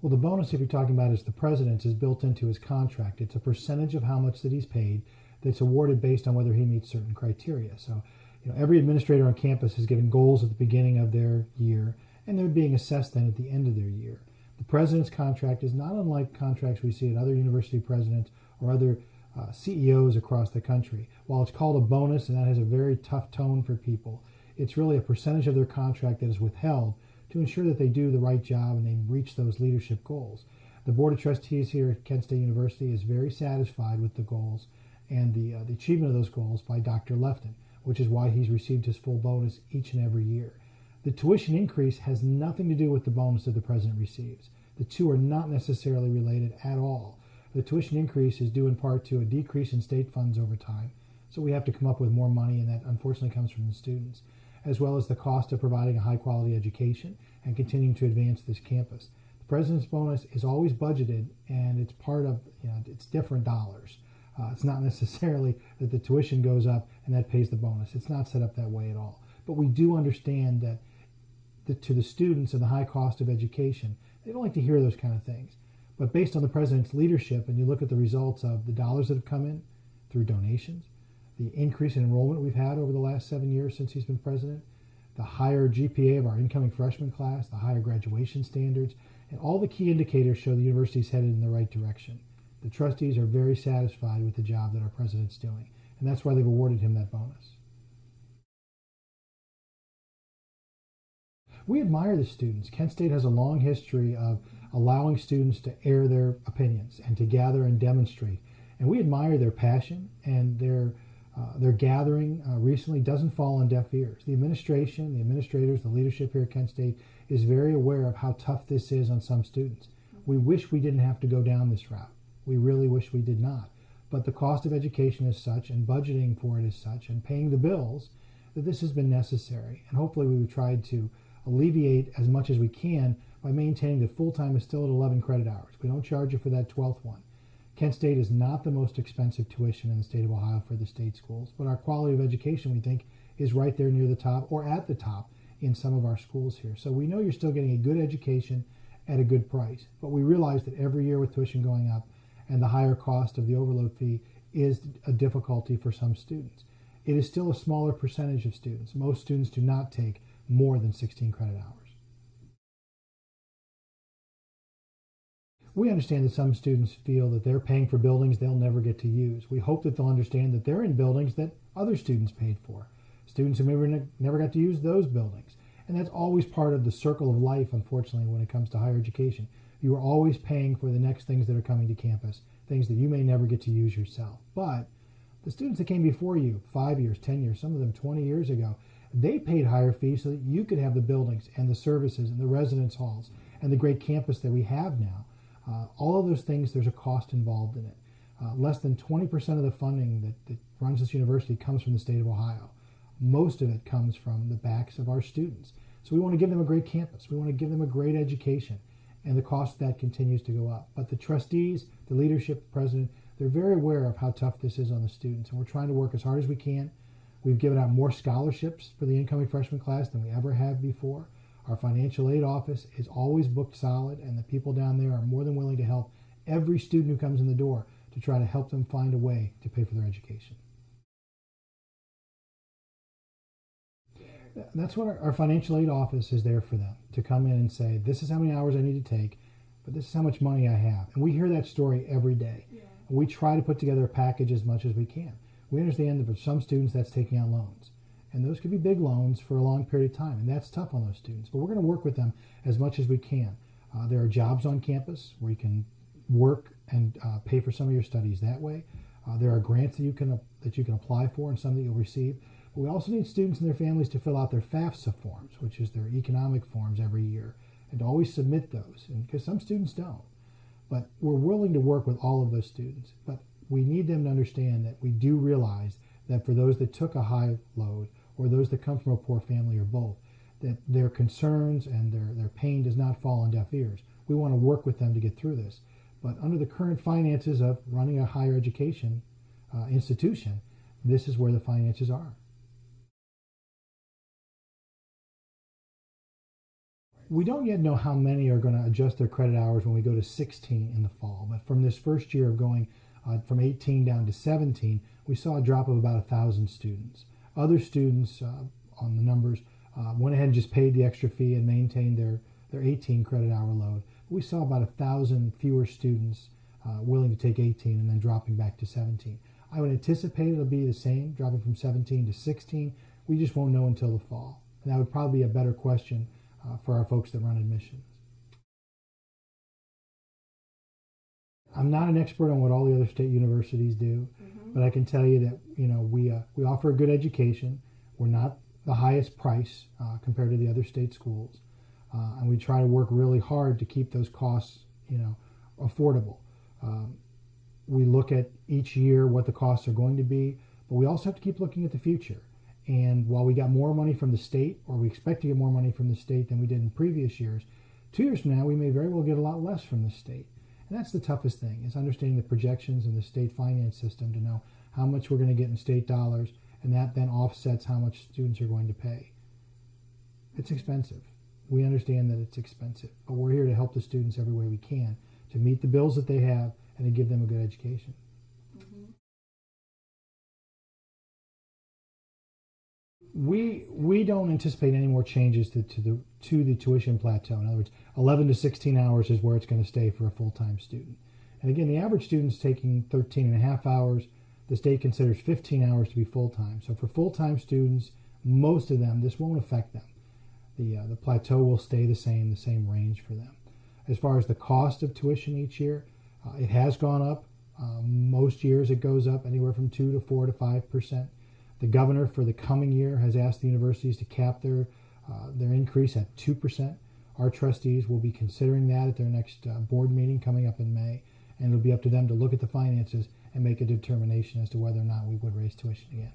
Well, the bonus, if you're talking about, is the president's, is built into his contract. It's a percentage of how much that he's paid that's awarded based on whether he meets certain criteria. So, every administrator on campus is given goals at the beginning of their year, and they're being assessed then at the end of their year. The president's contract is not unlike contracts we see at other university presidents or other CEOs across the country. While it's called a bonus, and that has a very tough tone for people, it's really a percentage of their contract that is withheld to ensure that they do the right job and they reach those leadership goals. The Board of Trustees here at Kent State University is very satisfied with the goals and the achievement of those goals by Dr. Lefton, which is why he's received his full bonus each and every year. The tuition increase has nothing to do with the bonus that the president receives. The two are not necessarily related at all. The tuition increase is due in part to a decrease in state funds over time, so we have to come up with more money, and that unfortunately comes from the students, as well as the cost of providing a high-quality education and continuing to advance this campus. The president's bonus is always budgeted, and it's part of, it's different dollars. It's not necessarily that the tuition goes up and that pays the bonus. It's not set up that way at all. But we do understand that to the students and the high cost of education, they don't like to hear those kind of things. But based on the president's leadership, and you look at the results of the dollars that have come in through donations, the increase in enrollment we've had over the last 7 years since he's been president, the higher GPA of our incoming freshman class, the higher graduation standards, and all the key indicators show the university's headed in the right direction. The trustees are very satisfied with the job that our president's doing, and that's why they've awarded him that bonus. We admire the students. Kent State has a long history of allowing students to air their opinions and to gather and demonstrate. And we admire their passion, and their gathering recently doesn't fall on deaf ears. The administration, the administrators, the leadership here at Kent State is very aware of how tough this is on some students. We wish we didn't have to go down this route. We really wish we did not. But the cost of education is such, and budgeting for it is such, and paying the bills, that this has been necessary. And hopefully we've tried to alleviate as much as we can by maintaining that full-time is still at 11 credit hours. We don't charge you for that 12th one. Kent State is not the most expensive tuition in the state of Ohio for the state schools, but our quality of education, we think, is right there near the top or at the top in some of our schools here. So we know you're still getting a good education at a good price, but we realize that every year with tuition going up and the higher cost of the overload fee is a difficulty for some students. It is still a smaller percentage of students. Most students do not take more than 16 credit hours. We understand that some students feel that they're paying for buildings they'll never get to use. We hope that they'll understand that they're in buildings that other students paid for. Students who maybe never got to use those buildings. And that's always part of the circle of life, unfortunately, when it comes to higher education. You are always paying for the next things that are coming to campus, things that you may never get to use yourself. But the students that came before you, 5 years, 10 years, some of them 20 years ago, they paid higher fees so that you could have the buildings and the services and the residence halls and the great campus that we have now. All of those things, there's a cost involved in it. Less than 20% of the funding that runs this university comes from the state of Ohio. Most of it comes from the backs of our students. So we want to give them a great campus. We want to give them a great education. And the cost of that continues to go up. But the trustees, the leadership, the president, they're very aware of how tough this is on the students. And we're trying to work as hard as we can. We've given out more scholarships for the incoming freshman class than we ever have before. Our financial aid office is always booked solid, and the people down there are more than willing to help every student who comes in the door to try to help them find a way to pay for their education. That's what our financial aid office is there for them, to come in and say, this is how many hours I need to take, but this is how much money I have. And we hear that story every day. Yeah. We try to put together a package as much as we can. We understand that for some students that's taking out loans. And those could be big loans for a long period of time, and that's tough on those students. But we're going to work with them as much as we can. There are jobs on campus where you can work and pay for some of your studies that way. There are grants that you can apply for and some that you'll receive. But we also need students and their families to fill out their FAFSA forms, which is their economic forms every year, and to always submit those, because some students don't. But we're willing to work with all of those students. But we need them to understand that we do realize that for those that took a high load, or those that come from a poor family, or both, that their concerns and their pain does not fall on deaf ears. We want to work with them to get through this. But under the current finances of running a higher education institution, this is where the finances are. We don't yet know how many are going to adjust their credit hours when we go to 16 in the fall. But from this first year of going from 18 down to 17, we saw a drop of about 1,000 students. Other students on the numbers went ahead and just paid the extra fee and maintained their 18 credit hour load. We saw about 1,000 fewer students willing to take 18 and then dropping back to 17. I would anticipate it'll be the same, dropping from 17 to 16. We just won't know until the fall. And that would probably be a better question for our folks that run admissions. I'm not an expert on what all the other state universities do, but I can tell you that we offer a good education. We're not the highest price compared to the other state schools, and we try to work really hard to keep those costs affordable. We look at each year what the costs are going to be, but we also have to keep looking at the future. And while we got more money from the state, or we expect to get more money from the state than we did in previous years, 2 years from now we may very well get a lot less from the state. And that's the toughest thing, is understanding the projections in the state finance system to know how much we're going to get in state dollars, and that then offsets how much students are going to pay. It's expensive. We understand that it's expensive, but we're here to help the students every way we can to meet the bills that they have and to give them a good education. We don't anticipate any more changes to the tuition plateau. In other words, 11 to 16 hours is where it's going to stay for a full-time student. And again, the average student's taking 13 and a half hours. The state considers 15 hours to be full-time. So for full-time students, most of them, this won't affect them. The plateau will stay the same range for them. As far as the cost of tuition each year, it has gone up. Most years it goes up anywhere from 2 to 4 to 5%. The governor for the coming year has asked the universities to cap their increase at 2%. Our trustees will be considering that at their next board meeting coming up in May, and it'll be up to them to look at the finances and make a determination as to whether or not we would raise tuition again.